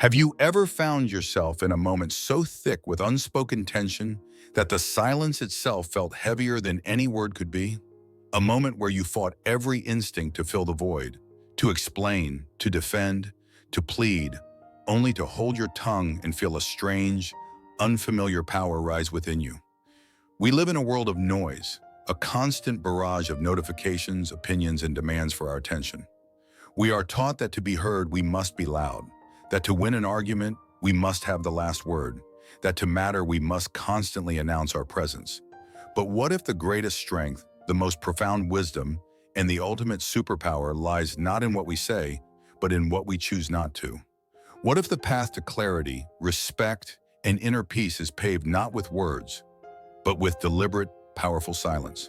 Have you ever found yourself in a moment so thick with unspoken tension that the silence itself felt heavier than any word could be? A moment where you fought every instinct to fill the void, to explain, to defend, to plead, only to hold your tongue and feel a strange, unfamiliar power rise within you. We live in a world of noise, a constant barrage of notifications, opinions, and demands for our attention. We are taught that to be heard, we must be loud, that to win an argument, we must have the last word, that to matter, we must constantly announce our presence. But what if the greatest strength, the most profound wisdom, and the ultimate superpower lies not in what we say, but in what we choose not to? What if the path to clarity, respect, and inner peace is paved not with words, but with deliberate, powerful silence?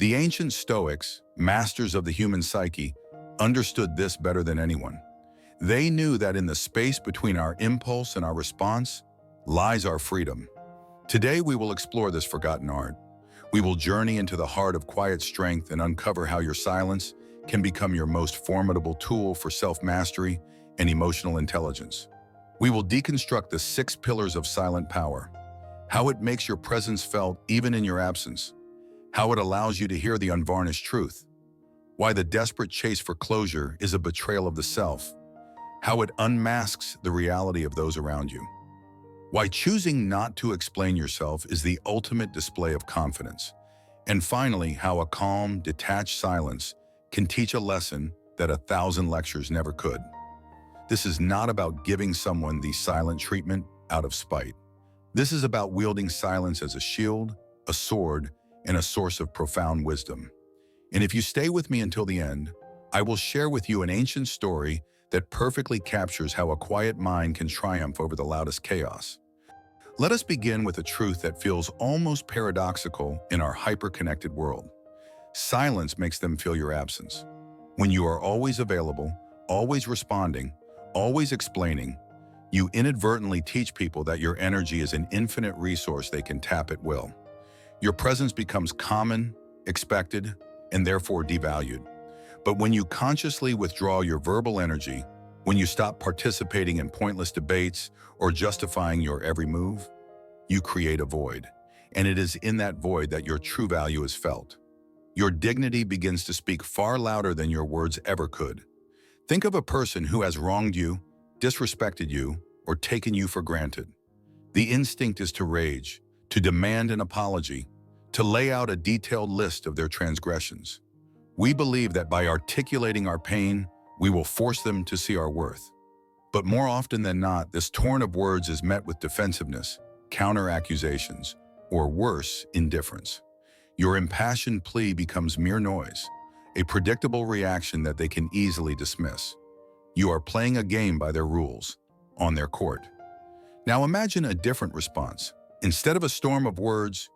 The ancient Stoics, masters of the human psyche, understood this better than anyone. They knew that in the space between our impulse and our response lies our freedom. Today we will explore this forgotten art. We will journey into the heart of quiet strength and uncover how your silence can become your most formidable tool for self-mastery and emotional intelligence. We will deconstruct the 6 pillars of silent power, how it makes your presence felt even in your absence, how it allows you to hear the unvarnished truth, why the desperate chase for closure is a betrayal of the self, how it unmasks the reality of those around you, why choosing not to explain yourself is the ultimate display of confidence, and finally, how a calm, detached silence can teach a lesson that 1,000 lectures never could. This is not about giving someone the silent treatment out of spite. This is about wielding silence as a shield, a sword, and a source of profound wisdom. And if you stay with me until the end, I will share with you an ancient story that perfectly captures how a quiet mind can triumph over the loudest chaos. Let us begin with a truth that feels almost paradoxical in our hyper-connected world. Silence makes them feel your absence. When you are always available, always responding, always explaining, you inadvertently teach people that your energy is an infinite resource they can tap at will. Your presence becomes common, expected, and therefore devalued. But when you consciously withdraw your verbal energy, when you stop participating in pointless debates or justifying your every move, you create a void. And it is in that void that your true value is felt. Your dignity begins to speak far louder than your words ever could. Think of a person who has wronged you, disrespected you, or taken you for granted. The instinct is to rage, to demand an apology, to lay out a detailed list of their transgressions. We believe that by articulating our pain, we will force them to see our worth. But more often than not, this torrent of words is met with defensiveness, counter-accusations, or worse, indifference. Your impassioned plea becomes mere noise, a predictable reaction that they can easily dismiss. You are playing a game by their rules, on their court. Now imagine a different response. Instead of a storm of words,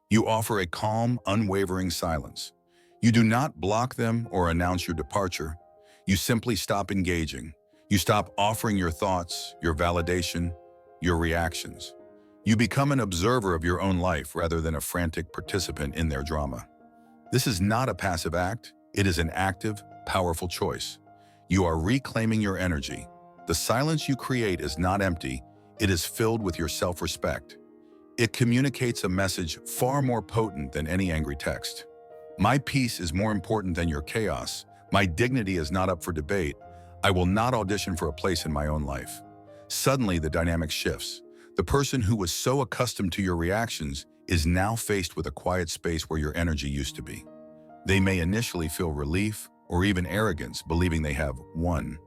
you offer a calm, unwavering silence. You do not block them or announce your departure. You simply stop engaging. You stop offering your thoughts, your validation, your reactions. You become an observer of your own life rather than a frantic participant in their drama. This is not a passive act. It is an active, powerful choice. You are reclaiming your energy. The silence you create is not empty. It is filled with your self-respect. It communicates a message far more potent than any angry text. My peace is more important than your chaos. My dignity is not up for debate. I will not audition for a place in my own life. Suddenly, the dynamic shifts. The person who was so accustomed to your reactions is now faced with a quiet space where your energy used to be. They may initially feel relief or even arrogance, believing they have won.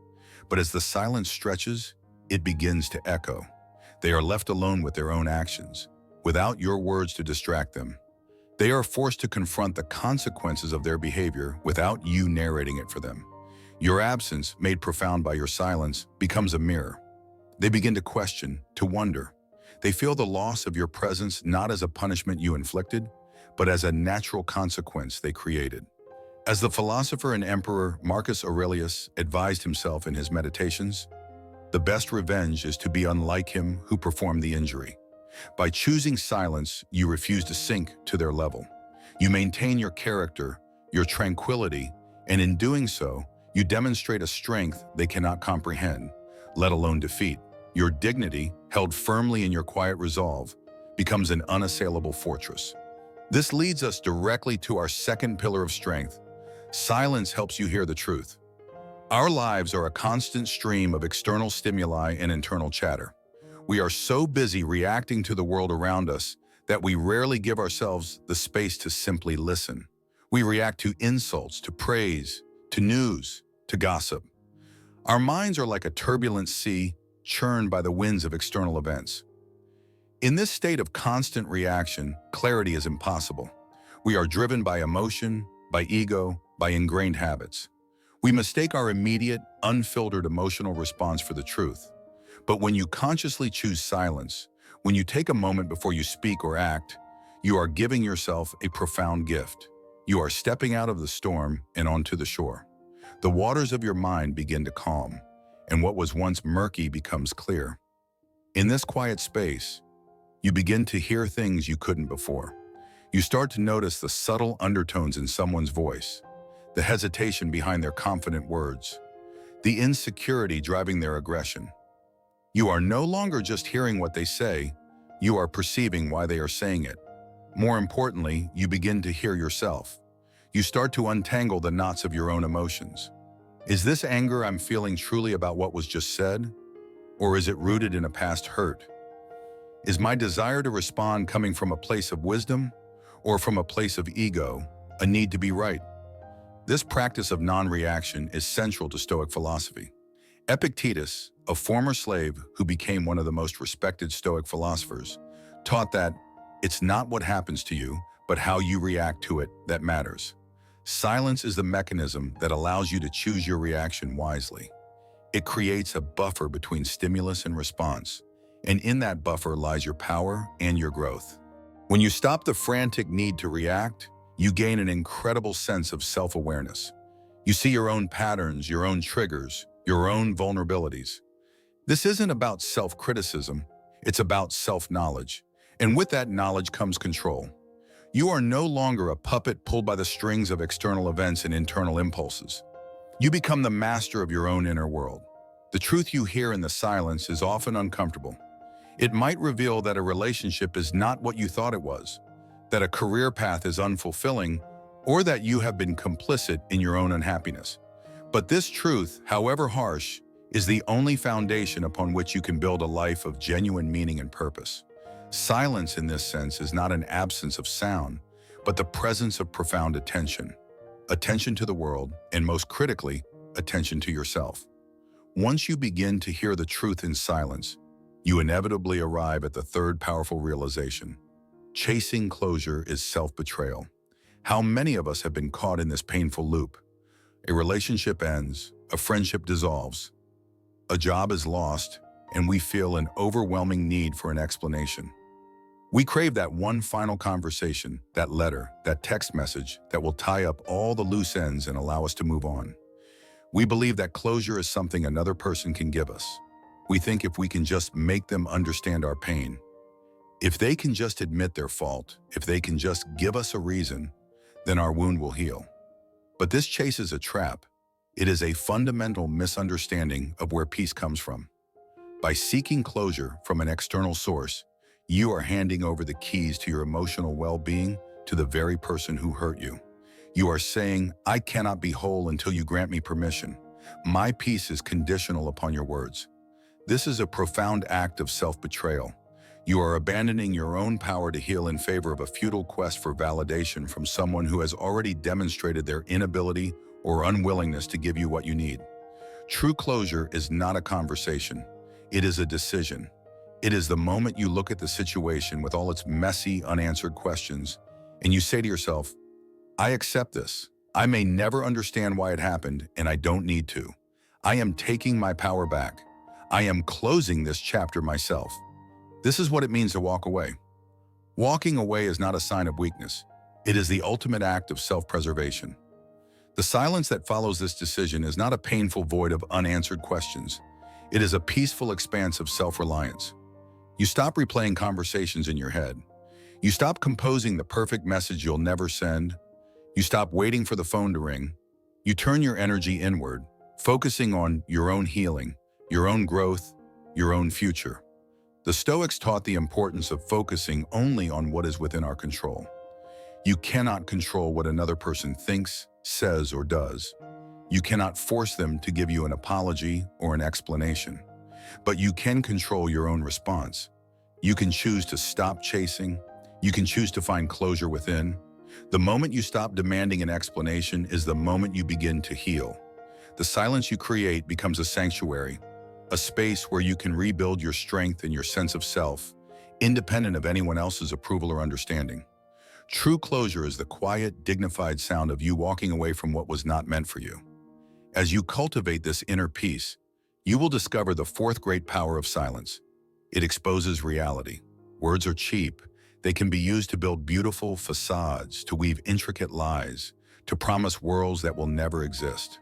But as the silence stretches, it begins to echo. They are left alone with their own actions, without your words to distract them. They are forced to confront the consequences of their behavior without you narrating it for them. Your absence, made profound by your silence, becomes a mirror. They begin to question, to wonder. They feel the loss of your presence not as a punishment you inflicted, but as a natural consequence they created. As the philosopher and emperor Marcus Aurelius advised himself in his meditations, the best revenge is to be unlike him who performed the injury. By choosing silence, you refuse to sink to their level. You maintain your character, your tranquility, and in doing so, you demonstrate a strength they cannot comprehend, let alone defeat. Your dignity, held firmly in your quiet resolve, becomes an unassailable fortress. This leads us directly to our second pillar of strength. Silence helps you hear the truth. Our lives are a constant stream of external stimuli and internal chatter. We are so busy reacting to the world around us that we rarely give ourselves the space to simply listen. We react to insults, to praise, to news, to gossip. Our minds are like a turbulent sea churned by the winds of external events. In this state of constant reaction, clarity is impossible. We are driven by emotion, by ego, by ingrained habits. We mistake our immediate, unfiltered emotional response for the truth. But when you consciously choose silence, when you take a moment before you speak or act, you are giving yourself a profound gift. You are stepping out of the storm and onto the shore. The waters of your mind begin to calm, and what was once murky becomes clear. In this quiet space, you begin to hear things you couldn't before. You start to notice the subtle undertones in someone's voice, the hesitation behind their confident words, the insecurity driving their aggression. You are no longer just hearing what they say, you are perceiving why they are saying it. More importantly, you begin to hear yourself. You start to untangle the knots of your own emotions. Is this anger I'm feeling truly about what was just said? Or is it rooted in a past hurt? Is my desire to respond coming from a place of wisdom or from a place of ego, a need to be right? This practice of non-reaction is central to Stoic philosophy. Epictetus, a former slave who became one of the most respected Stoic philosophers, taught that it's not what happens to you, but how you react to it that matters. Silence is the mechanism that allows you to choose your reaction wisely. It creates a buffer between stimulus and response, and in that buffer lies your power and your growth. When you stop the frantic need to react, you gain an incredible sense of self-awareness. You see your own patterns, your own triggers, your own vulnerabilities. This isn't about self-criticism, it's about self-knowledge. And with that knowledge comes control. You are no longer a puppet pulled by the strings of external events and internal impulses. You become the master of your own inner world. The truth you hear in the silence is often uncomfortable. It might reveal that a relationship is not what you thought it was, that a career path is unfulfilling, or that you have been complicit in your own unhappiness. But this truth, however harsh, is the only foundation upon which you can build a life of genuine meaning and purpose. Silence in this sense is not an absence of sound, but the presence of profound attention. Attention to the world, and most critically, attention to yourself. Once you begin to hear the truth in silence, you inevitably arrive at the third powerful realization. Chasing closure is self-betrayal. How many of us have been caught in this painful loop? A relationship ends, a friendship dissolves, a job is lost, and we feel an overwhelming need for an explanation. We crave that one final conversation, that letter, that text message that will tie up all the loose ends and allow us to move on. We believe that closure is something another person can give us. We think if we can just make them understand our pain, if they can just admit their fault, if they can just give us a reason, then our wound will heal. But this chase is a trap. It is a fundamental misunderstanding of where peace comes from. By seeking closure from an external source, you are handing over the keys to your emotional well-being to the very person who hurt you. You are saying, I cannot be whole until you grant me permission. My peace is conditional upon your words. This is a profound act of self-betrayal. You are abandoning your own power to heal in favor of a futile quest for validation from someone who has already demonstrated their inability or unwillingness to give you what you need. True closure is not a conversation. It is a decision. It is the moment you look at the situation with all its messy, unanswered questions, and you say to yourself, I accept this. I may never understand why it happened, and I don't need to. I am taking my power back. I am closing this chapter myself. This is what it means to walk away. Walking away is not a sign of weakness. It is the ultimate act of self-preservation. The silence that follows this decision is not a painful void of unanswered questions. It is a peaceful expanse of self-reliance. You stop replaying conversations in your head. You stop composing the perfect message you'll never send. You stop waiting for the phone to ring. You turn your energy inward, focusing on your own healing, your own growth, your own future. The Stoics taught the importance of focusing only on what is within our control. You cannot control what another person thinks, says, or does. You cannot force them to give you an apology or an explanation. But you can control your own response. You can choose to stop chasing. You can choose to find closure within. The moment you stop demanding an explanation is the moment you begin to heal. The silence you create becomes a sanctuary, a space where you can rebuild your strength and your sense of self, independent of anyone else's approval or understanding. True closure is the quiet, dignified sound of you walking away from what was not meant for you. As you cultivate this inner peace, you will discover the fourth great power of silence. It exposes reality. Words are cheap. They can be used to build beautiful facades, to weave intricate lies, to promise worlds that will never exist.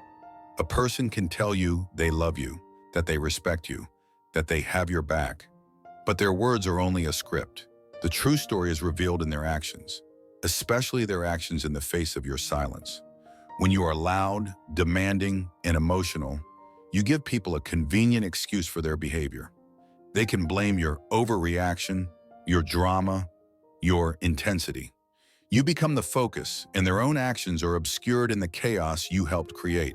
A person can tell you they love you, that they respect you, that they have your back. But their words are only a script. The true story is revealed in their actions, especially their actions in the face of your silence. When you are loud, demanding, and emotional, you give people a convenient excuse for their behavior. They can blame your overreaction, your drama, your intensity. You become the focus, and their own actions are obscured in the chaos you helped create.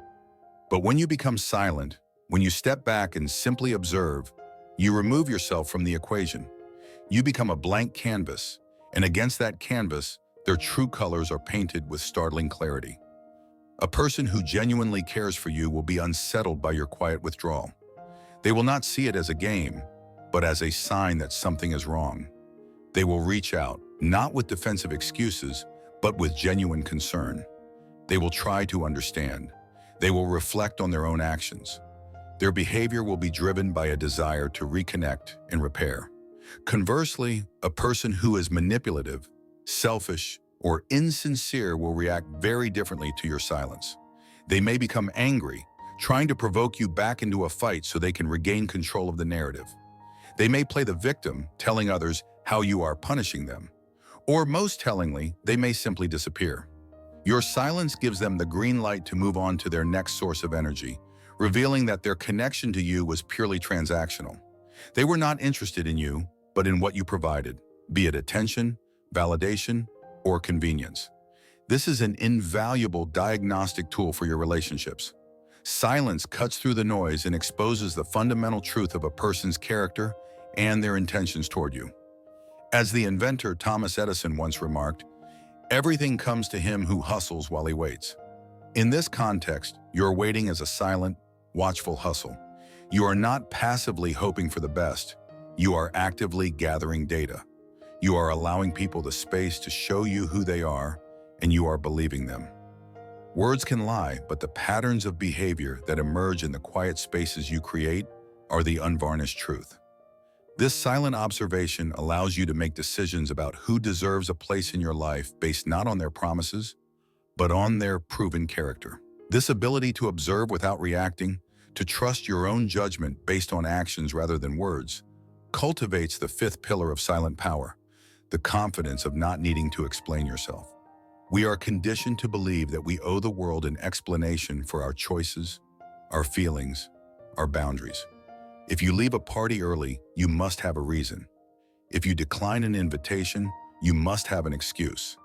But when you become silent, when you step back and simply observe, you remove yourself from the equation. You become a blank canvas, and against that canvas, their true colors are painted with startling clarity. A person who genuinely cares for you will be unsettled by your quiet withdrawal. They will not see it as a game, but as a sign that something is wrong. They will reach out, not with defensive excuses, but with genuine concern. They will try to understand. They will reflect on their own actions. Their behavior will be driven by a desire to reconnect and repair. Conversely, a person who is manipulative, selfish, or insincere will react very differently to your silence. They may become angry, trying to provoke you back into a fight so they can regain control of the narrative. They may play the victim, telling others how you are punishing them. Or most tellingly, they may simply disappear. Your silence gives them the green light to move on to their next source of energy, revealing that their connection to you was purely transactional. They were not interested in you, but in what you provided, be it attention, validation, or convenience. This is an invaluable diagnostic tool for your relationships. Silence cuts through the noise and exposes the fundamental truth of a person's character and their intentions toward you. As the inventor Thomas Edison once remarked, "Everything comes to him who hustles while he waits." In this context, your waiting is a silent, watchful hustle. You are not passively hoping for the best. You are actively gathering data. You are allowing people the space to show you who they are, and you are believing them. Words can lie, but the patterns of behavior that emerge in the quiet spaces you create are the unvarnished truth. This silent observation allows you to make decisions about who deserves a place in your life based not on their promises, but on their proven character. This ability to observe without reacting, to trust your own judgment based on actions rather than words, cultivates the fifth pillar of silent power, the confidence of not needing to explain yourself. We are conditioned to believe that we owe the world an explanation for our choices, our feelings, our boundaries. If you leave a party early, you must have a reason. If you decline an invitation, you must have an excuse.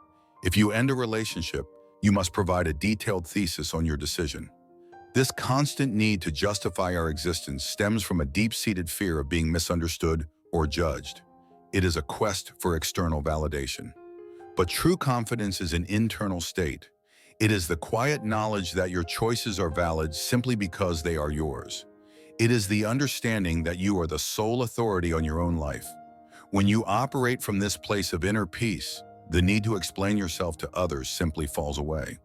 If you end a relationship, you must provide a detailed thesis on your decision. This constant need to justify our existence stems from a deep-seated fear of being misunderstood or judged. It is a quest for external validation. But true confidence is an internal state. It is the quiet knowledge that your choices are valid simply because they are yours. It is the understanding that you are the sole authority on your own life. When you operate from this place of inner peace, the need to explain yourself to others simply falls away.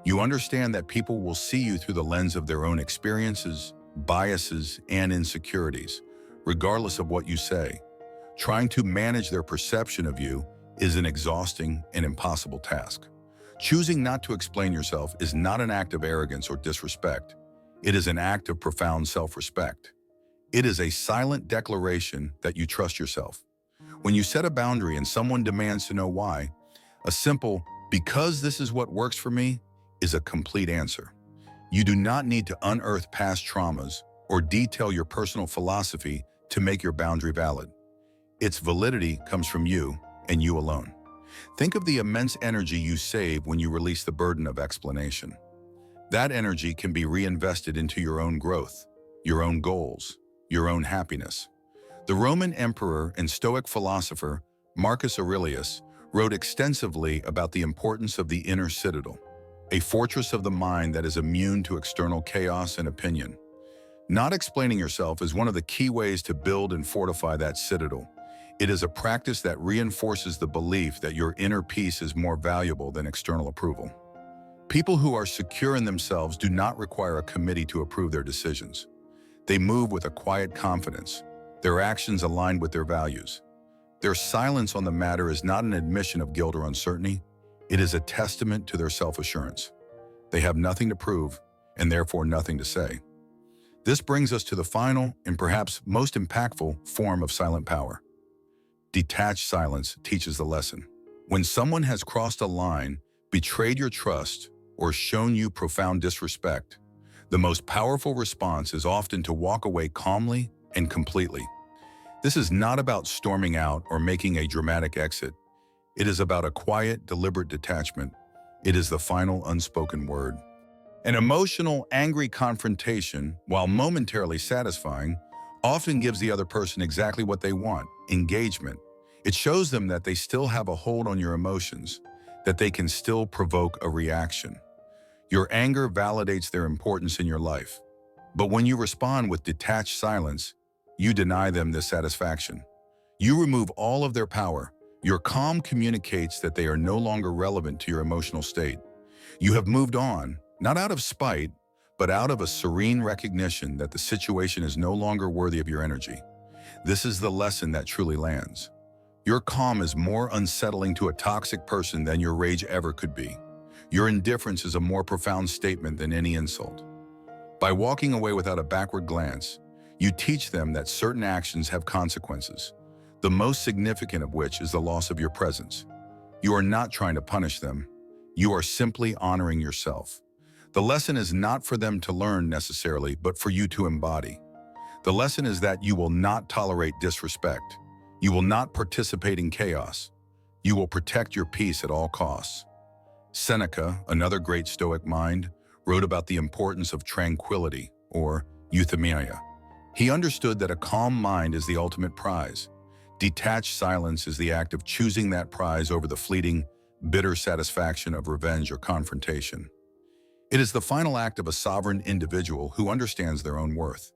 You understand that people will see you through the lens of their own experiences, biases, and insecurities, regardless of what you say. Trying to manage their perception of you is an exhausting and impossible task. Choosing not to explain yourself is not an act of arrogance or disrespect. It is an act of profound self-respect. It is a silent declaration that you trust yourself. When you set a boundary and someone demands to know why, a simple, "because this is what works for me," is a complete answer. You do not need to unearth past traumas or detail your personal philosophy to make your boundary valid. Its validity comes from you and you alone. Think of the immense energy you save when you release the burden of explanation. That energy can be reinvested into your own growth, your own goals, your own happiness. The Roman emperor and Stoic philosopher Marcus Aurelius wrote extensively about the importance of the inner citadel, a fortress of the mind that is immune to external chaos and opinion. Not explaining yourself is one of the key ways to build and fortify that citadel. It is a practice that reinforces the belief that your inner peace is more valuable than external approval. People who are secure in themselves do not require a committee to approve their decisions. They move with a quiet confidence, their actions aligned with their values. Their silence on the matter is not an admission of guilt or uncertainty. It is a testament to their self-assurance. They have nothing to prove and therefore nothing to say. This brings us to the final and perhaps most impactful form of silent power. Detached silence teaches the lesson. When someone has crossed a line, betrayed your trust, or shown you profound disrespect, the most powerful response is often to walk away calmly and completely. This is not about storming out or making a dramatic exit. It is about a quiet, deliberate detachment. It is the final unspoken word. An emotional, angry confrontation, while momentarily satisfying, often gives the other person exactly what they want: engagement. It shows them that they still have a hold on your emotions, that they can still provoke a reaction. Your anger validates their importance in your life. But when you respond with detached silence, you deny them this satisfaction. You remove all of their power. Your calm communicates that they are no longer relevant to your emotional state. You have moved on, not out of spite, but out of a serene recognition that the situation is no longer worthy of your energy. This is the lesson that truly lands. Your calm is more unsettling to a toxic person than your rage ever could be. Your indifference is a more profound statement than any insult. By walking away without a backward glance, you teach them that certain actions have consequences, the most significant of which is the loss of your presence. You are not trying to punish them. You are simply honoring yourself. The lesson is not for them to learn necessarily, but for you to embody. The lesson is that you will not tolerate disrespect. You will not participate in chaos. You will protect your peace at all costs. Seneca, another great Stoic mind, wrote about the importance of tranquility, or euthymia. He understood that a calm mind is the ultimate prize. Detached silence is the act of choosing that prize over the fleeting, bitter satisfaction of revenge or confrontation. It is the final act of a sovereign individual who understands their own worth.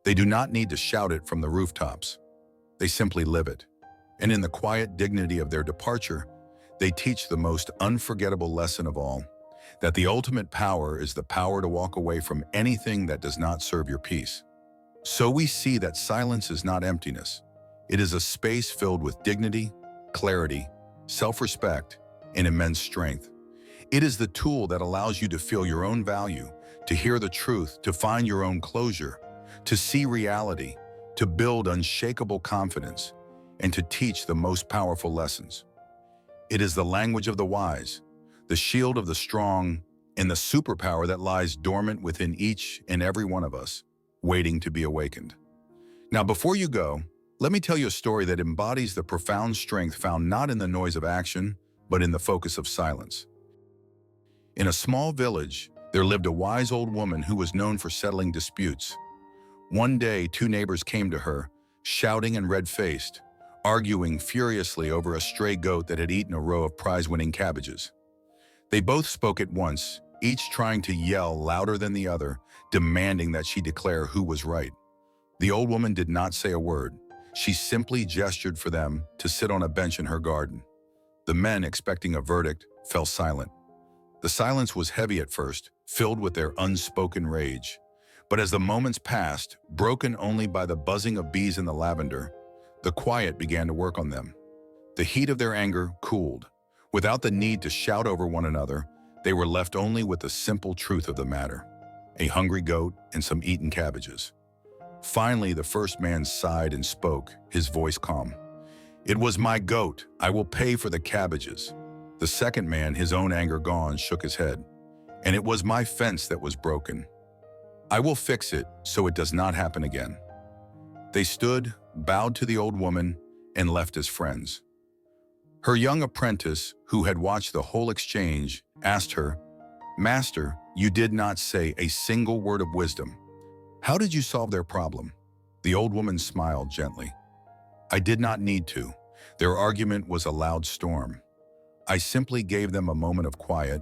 They do not need to shout it from the rooftops. They simply live it. And in the quiet dignity of their departure, they teach the most unforgettable lesson of all, that the ultimate power is the power to walk away from anything that does not serve your peace. So we see that silence is not emptiness. It is a space filled with dignity, clarity, self-respect, and immense strength. It is the tool that allows you to feel your own value, to hear the truth, to find your own closure, to see reality, to build unshakable confidence, and to teach the most powerful lessons. It is the language of the wise, the shield of the strong, and the superpower that lies dormant within each and every one of us, waiting to be awakened. Now, before you go, let me tell you a story that embodies the profound strength found not in the noise of action, but in the focus of silence. In a small village, there lived a wise old woman who was known for settling disputes. One day, two neighbors came to her, shouting and red-faced, arguing furiously over a stray goat that had eaten a row of prize-winning cabbages. They both spoke at once, each trying to yell louder than the other, demanding that she declare who was right. The old woman did not say a word. She simply gestured for them to sit on a bench in her garden. The men, expecting a verdict, fell silent. The silence was heavy at first, filled with their unspoken rage. But as the moments passed, broken only by the buzzing of bees in the lavender, the quiet began to work on them. The heat of their anger cooled. Without the need to shout over one another, they were left only with the simple truth of the matter: a hungry goat and some eaten cabbages. Finally, the first man sighed and spoke, his voice calm. "It was my goat. I will pay for the cabbages." The second man, his own anger gone, shook his head. "And it was my fence that was broken. I will fix it so it does not happen again." They stood, bowed to the old woman, and left as friends. Her young apprentice, who had watched the whole exchange, asked her, "Master, you did not say a single word of wisdom. How did you solve their problem?" The old woman smiled gently. "I did not need to. Their argument was a loud storm. I simply gave them a moment of quiet,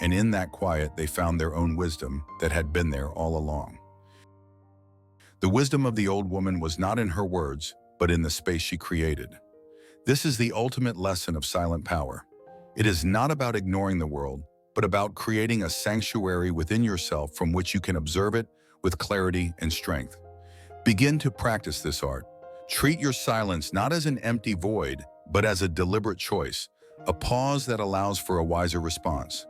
and in that quiet they found their own wisdom that had been there all along." The wisdom of the old woman was not in her words, but in the space she created. This is the ultimate lesson of silent power. It is not about ignoring the world, but about creating a sanctuary within yourself from which you can observe it with clarity and strength. Begin to practice this art. Treat your silence not as an empty void, but as a deliberate choice, a pause that allows for a wiser response.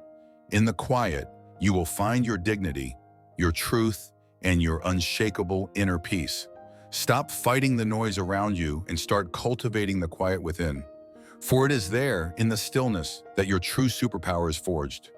In the quiet, you will find your dignity, your truth, and your unshakable inner peace. Stop fighting the noise around you and start cultivating the quiet within. For it is there, in the stillness, that your true superpower is forged.